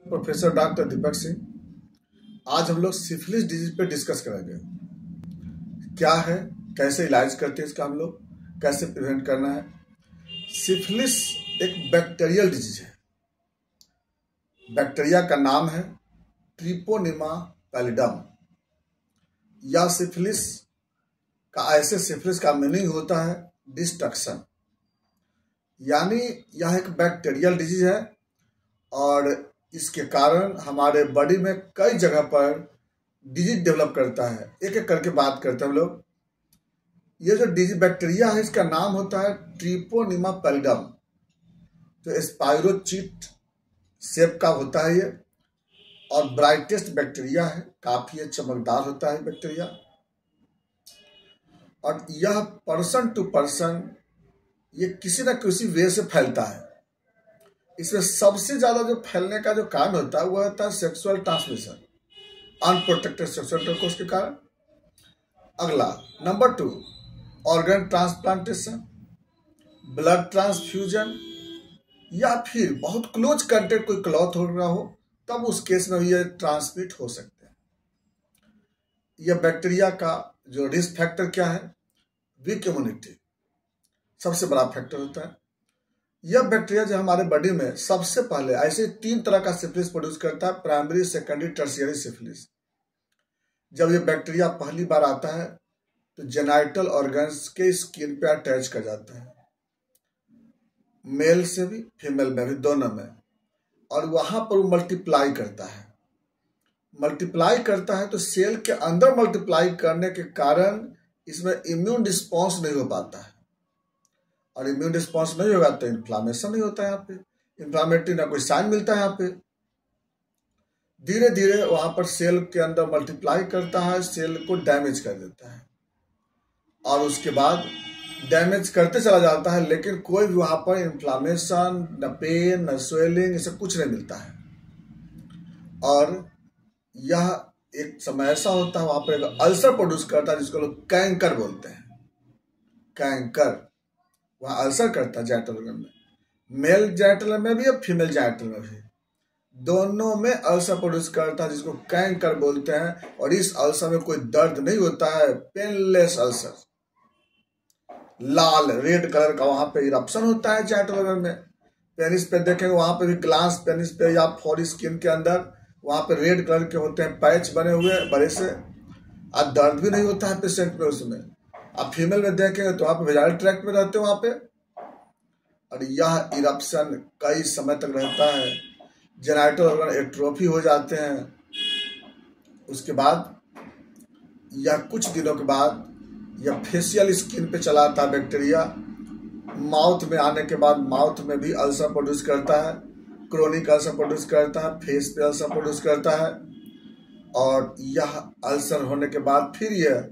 Professor doctor Deepak Singh. आज हम लोग सिफिलिस डिजीज पे डिस्कस करेंगे। क्या है, कैसे इलाज करते हैं इसका, हम लोग कैसे प्रिवेंट करना है। सिफिलिस एक बैक्टीरियल डिजीज है। बैक्टीरिया का नाम है ट्रिपोनिमा पैलिडम। या सिफिलिस का मीनिंग होता है डिस्ट्रक्शन, यानी यह एक बैक्टीरियल डिजीज है और इसके कारण हमारे बॉडी में कई जगह पर डिजीज डेवलप करता है। एक एक करके बात करते हैं हम लोग। ये जो डिजीज बैक्टीरिया है इसका नाम होता है ट्रिपोनिमा पैलिडम। तो स्पाइरोचीट शेप का होता है ये और ब्राइटेस्ट बैक्टीरिया है, काफी चमकदार होता है बैक्टीरिया। और यह पर्सन टू पर्सन ये किसी न किसी वे से फैलता है। इसमें सबसे ज्यादा जो फैलने का जो कारण होता है वह होता है sexual transmission, unprotected sexual intercourse के कारण। अगला number 2, organ transplantation, blood transfusion, या फिर बहुत क्लोज कंटेक्ट कोई क्लॉथ हो रहा हो तब उस केस में ये ट्रांसमिट हो सकते हैं। यह बैक्टीरिया का जो रिस्क फैक्टर क्या है, वीक इम्यूनिटी सबसे बड़ा फैक्टर होता है। यह बैक्टीरिया जो हमारे बॉडी में सबसे पहले ऐसे 3 तरह का सिफिलिस प्रोड्यूस करता है, प्राइमरी, सेकेंडरी, टर्शियरी सिफिलिस। जब यह बैक्टीरिया पहली बार आता है तो जेनाइटल ऑर्गन्स के स्किन पे अटैच कर जाता है, मेल से भी फीमेल में भी, दोनों में, और वहां पर वो मल्टीप्लाई करता है। तो सेल के अंदर मल्टीप्लाई करने के कारण इसमें इम्यून रिस्पॉन्स नहीं हो पाता है, और इम्यून रिस्पॉन्स नहीं होगा तो इन्फ्लामेशन नहीं होता है। यहाँ पे इन्फ्लामेटरी ना कोई साइन मिलता है। यहाँ पे धीरे धीरे वहां पर सेल के अंदर मल्टीप्लाई करता है, सेल को डैमेज कर देता है और उसके बाद डैमेज करते चला जाता है, लेकिन कोई भी वहां पर इन्फ्लामेशन, न पेन, न स्वेलिंग, इसे कुछ नहीं मिलता है। और यह एक समय ऐसा होता है वहां पर एक अल्सर प्रोड्यूस करता है जिसको लोग कैंकर बोलते हैं। कैंकर वह अल्सर करता है जेनिटल ऑर्गन में, मेल जेनिटल में भी और फीमेल जेनिटल में भी, दोनों में अल्सर प्रोड्यूस करता है जिसको कैंकर बोलते हैं। और इस अल्सर में कोई दर्द नहीं होता है, पेनलेस अल्सर, लाल रेड कलर का वहां पे इरप्शन होता है जेनिटल ऑर्गन में। पेनिस पे देखेंगे वहां पे भी ग्लास पेनिस पे या फॉर स्किन के अंदर वहां पे रेड कलर के होते हैं पैच बने हुए बड़े से, और दर्द भी नहीं होता है पेशेंट में उसमें। आप फीमेल में देखेंगे तो वहां पे वेजाइनल ट्रैक्ट में रहते हैं वहां पे, और यह इरप्शन कई समय तक रहता है। जेनिटल ऑर्गन एट्रोफी हो जाते हैं। उसके बाद यह कुछ दिनों के बाद यह फेशियल स्किन पे चला आता है बैक्टीरिया। माउथ में आने के बाद माउथ में भी अल्सर प्रोड्यूस करता है, क्रोनिक अल्सर प्रोड्यूस करता है, फेस पे अल्सर प्रोड्यूस करता है। और यह अल्सर होने के बाद फिर यह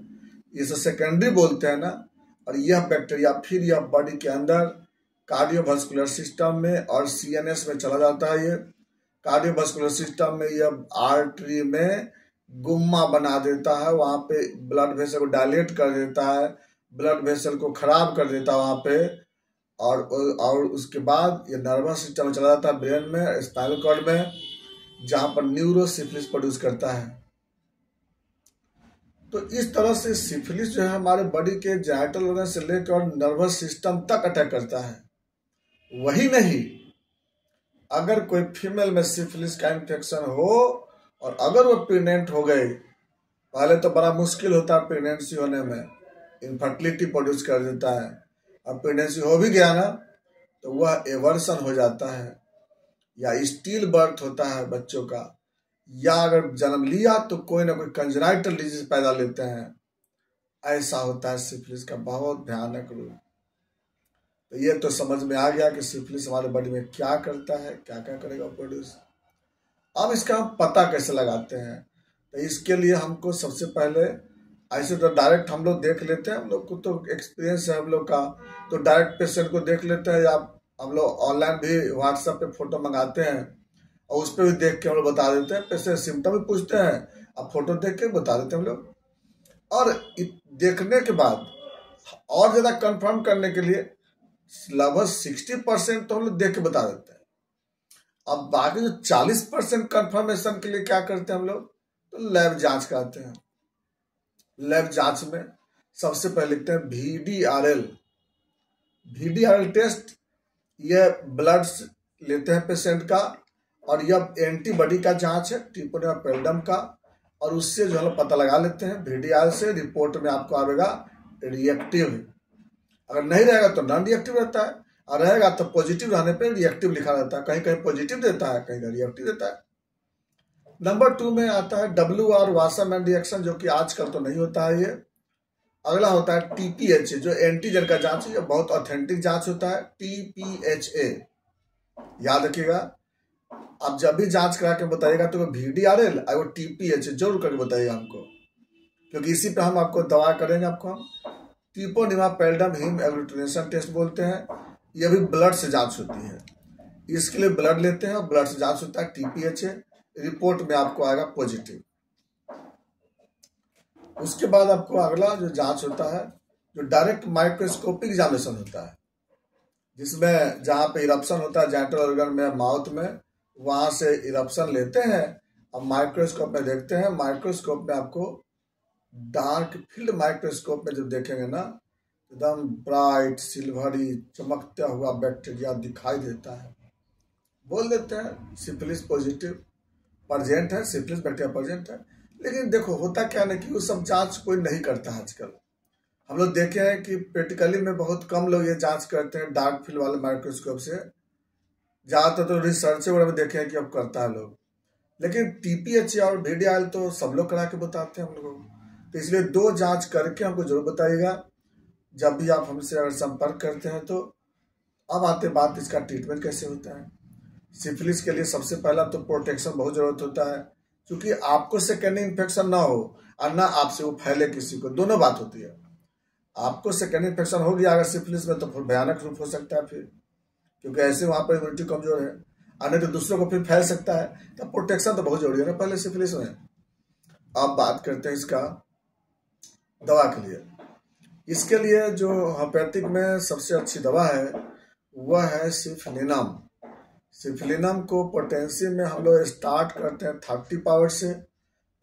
इसे सेकेंडरी बोलते हैं ना, और यह बैक्टीरिया फिर यह बॉडी के अंदर कार्डियोवास्कुलर सिस्टम में और सीएनएस में चला जाता है। ये कार्डियोवास्कुलर सिस्टम में यह आर्टरी में गुम्मा बना देता है, वहां पे ब्लड वेसल को डायलेट कर देता है, ब्लड वेसल को खराब कर देता है वहां पे। और उसके बाद ये नर्वस सिस्टम में चला जाता है, ब्रेन में, स्पाइनल कॉर्ड में, जहां पर न्यूरोसिफिलिस प्रोड्यूस करता है। तो इस तरह से सिफिलिस जो है हमारे बॉडी के जेनिटल ऑर्गन से लेकर नर्वस सिस्टम तक अटैक करता है। वही नहीं, अगर कोई फीमेल में सिफिलिस का इन्फेक्शन हो और अगर वो प्रेग्नेंट हो गई, पहले तो बड़ा मुश्किल होता है प्रेगनेंसी होने में, इनफर्टिलिटी प्रोड्यूस कर देता है। अब प्रेगनेंसी हो भी गया ना तो वह एवर्सन हो जाता है, या स्टील बर्थ होता है बच्चों का, या अगर जन्म लिया तो कोई ना कोई कंजेनाइटल डिजीज पैदा लेते हैं। ऐसा होता है सिफिलिस का बहुत भयानक रूप। तो ये तो समझ में आ गया कि सिफिलिस हमारे बॉडी में क्या करता है, क्या क्या करेगा प्रोड्यूस। अब इसका हम पता कैसे लगाते हैं, तो इसके लिए हमको सबसे पहले, ऐसे तो डायरेक्ट हम लोग देख लेते हैं, हम लोग को तो एक्सपीरियंस है हम लोग का, तो डायरेक्ट पेशेंट को देख लेते हैं, या हम लोग ऑनलाइन भी व्हाट्सएप पे फोटो मंगाते हैं और उस पर भी देख के हम लोग बता देते हैं। पेशेंट सिम्टम भी पूछते हैं, अब फोटो देख के बता देते हैं हम लोग। और देखने के बाद और ज्यादा कंफर्म करने के लिए लगभग 60% तो हम लोग देख के बता देते हैं। अब बाकी जो 40% कंफर्मेशन के लिए क्या करते हैं हम लोग, तो लैब जांच कराते हैं। लैब जांच में सबसे पहले लिखते हैं VDRL। VDRL टेस्ट, यह ब्लड लेते हैं पेशेंट का, और यह एंटीबॉडी का जांच है, ट्रिपोनियम पैल्डम का, और उससे जो है पता लगा लेते हैं। VDRL से रिपोर्ट में आपको आएगा रिएक्टिव, अगर नहीं रहेगा तो नॉन रिएक्टिव रहता है, और रहेगा तो पॉजिटिव रहने पर रिएक्टिव लिखा रहता है। कहीं कहीं पॉजिटिव देता है, कहीं कहीं रिएक्टिव देता है। नंबर 2 में आता है WR वासरमैन रिएक्शन, जो कि आजकल तो नहीं होता है ये। अगला होता है TPHA, जो एंटीजन का जांच है, बहुत ऑथेंटिक जांच होता है। TPHA याद रखिएगा, आप जब भी जांच करा के बताइएगा तो VDRL और TPHA जरूर करके बताइएगा हमको, क्योंकि इसी पे हम आपको दवा करेंगे। आपको हम ट्रिपोनियम पैल्डम हीम एग्लूटिनेशन टेस्ट बोलते हैं। यह भी ब्लड से जांच होती है, इसके लिए ब्लड लेते हैं और ब्लड से जांच होता है। TPHA रिपोर्ट में आपको आएगा पॉजिटिव। उसके बाद आपको अगला जो जांच होता है, जो डायरेक्ट माइक्रोस्कोपिक एग्जामिनेशन होता है, जिसमें जहाँ पे इरप्शन होता है जेनिटल ऑर्गन में, माउथ में, वहां से इरप्शन लेते हैं और माइक्रोस्कोप में देखते हैं। माइक्रोस्कोप में आपको डार्क फील्ड माइक्रोस्कोप में जब देखेंगे ना, एकदम ब्राइट सिल्वरी चमकता हुआ बैक्टीरिया दिखाई देता है, बोल देते हैं सिफिलिस पॉजिटिव प्रेजेंट है, सिफिलिस बैक्टीरिया प्रेजेंट है। लेकिन देखो होता क्या है कि वो सब जांच कोई नहीं करता है आजकल। हम लोग देखे हैं कि प्रैक्टिकली में बहुत कम लोग ये जांच करते हैं डार्क फील्ड वाले माइक्रोस्कोप से। ज्यादातर तो रिसर्च वगैरह में देखे हैं कि अब करता है लोग, लेकिन TPHA और VDRL तो सब लोग करा के बताते हैं हम लोगों को। तो इसलिए 2 जांच करके हमको जरूर बताइएगा जब भी आप हमसे अगर संपर्क करते हैं तो। अब आते बात इसका ट्रीटमेंट कैसे होता है। सिफिलिस के लिए सबसे पहला तो प्रोटेक्शन बहुत जरूरत होता है, क्योंकि आपको सेकेंडरी इन्फेक्शन ना हो और ना आपसे वो फैले किसी को, दोनों बात होती है। आपको सेकेंडरी इन्फेक्शन हो गया अगर सिफिलिस में तो फिर भयानक रूप हो सकता है, फिर क्योंकि ऐसे वहां पर इम्यूनिटी कमजोर है, और नहीं तो दूसरों को फिर फैल सकता है। तो प्रोटेक्शन तो बहुत जरूरी है ना पहले सिफिलिस में। अब बात करते हैं इसका दवा के लिए। इसके लिए जो होम्योपैथिक में सबसे अच्छी दवा है वह है सिफलिनम। सिफलिनम को पोटेंशियम में हम लोग स्टार्ट करते हैं 30 पावर से।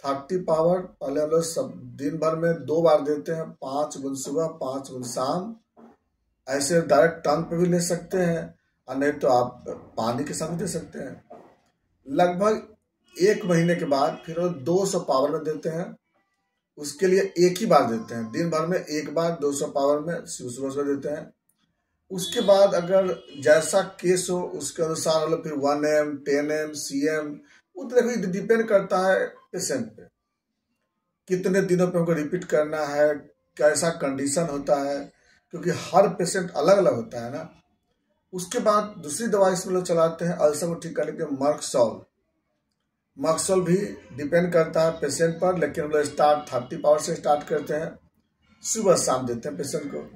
30 पावर पहले हम लोग सब दिन भर में 2 बार देते हैं, 5 बूंद सुबह 5 बूंद शाम। ऐसे डायरेक्ट टंग पे भी ले सकते हैं, और नहीं तो आप पानी के साथ भी दे सकते हैं। लगभग 1 महीने के बाद फिर 200 पावर में देते हैं। उसके लिए एक ही बार देते हैं, दिन भर में एक बार 200 पावर में सुबह सुबह देते हैं। उसके बाद अगर जैसा केस हो उसके अनुसार मतलब फिर 1M 10M CM, वो तो डिपेंड करता है पेशेंट पे, कितने दिनों पे हमको रिपीट करना है, कैसा कंडीशन होता है, क्योंकि हर पेशेंट अलग अलग होता है ना। उसके बाद दूसरी दवा इसमें लोग चलाते हैं अल्सर को ठीक करने के लिए मर्कसोल। मर्कसोल भी डिपेंड करता है पेशेंट पर, लेकिन हम लोग स्टार्ट 30 पावर से स्टार्ट करते हैं, सुबह शाम देते हैं पेशेंट को।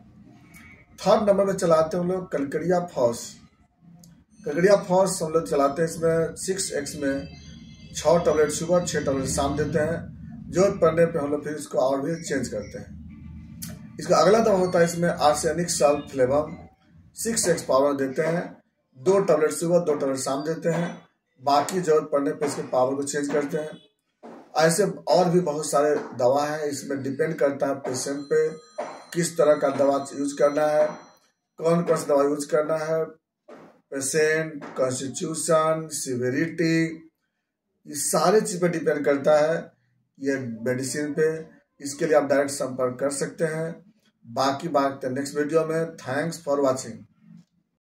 3rd नंबर में चलाते हैं हम लोग कलकड़िया फॉस। कलकड़िया फॉस हम लोग चलाते हैं, इसमें 6x में 6 टैबलेट सुबह 6 टैबलेट शाम देते हैं। जरूरत पड़ने पे हम लोग फिर इसको और भी चेंज करते हैं। इसका अगला दवा होता है इसमें आर्सेनिक सल्फेटम, 6x पावर देते हैं, 2 टैबलेट सुबह 2 टैबलेट शाम देते हैं। बाकी जरूरत पड़ने पे इसके पावर को चेंज करते हैं। ऐसे और भी बहुत सारे दवा है, इसमें डिपेंड करता है पेशेंट पे किस तरह का दवा यूज करना है, कौन कौन सा दवा यूज करना है, पेशेंट कॉन्स्टिट्यूशन सिविरिटी, ये सारे चीज पे डिपेंड करता है ये मेडिसिन पे। इसके लिए आप डायरेक्ट संपर्क कर सकते हैं। बाकी बात नेक्स्ट वीडियो में। Thanks for watching.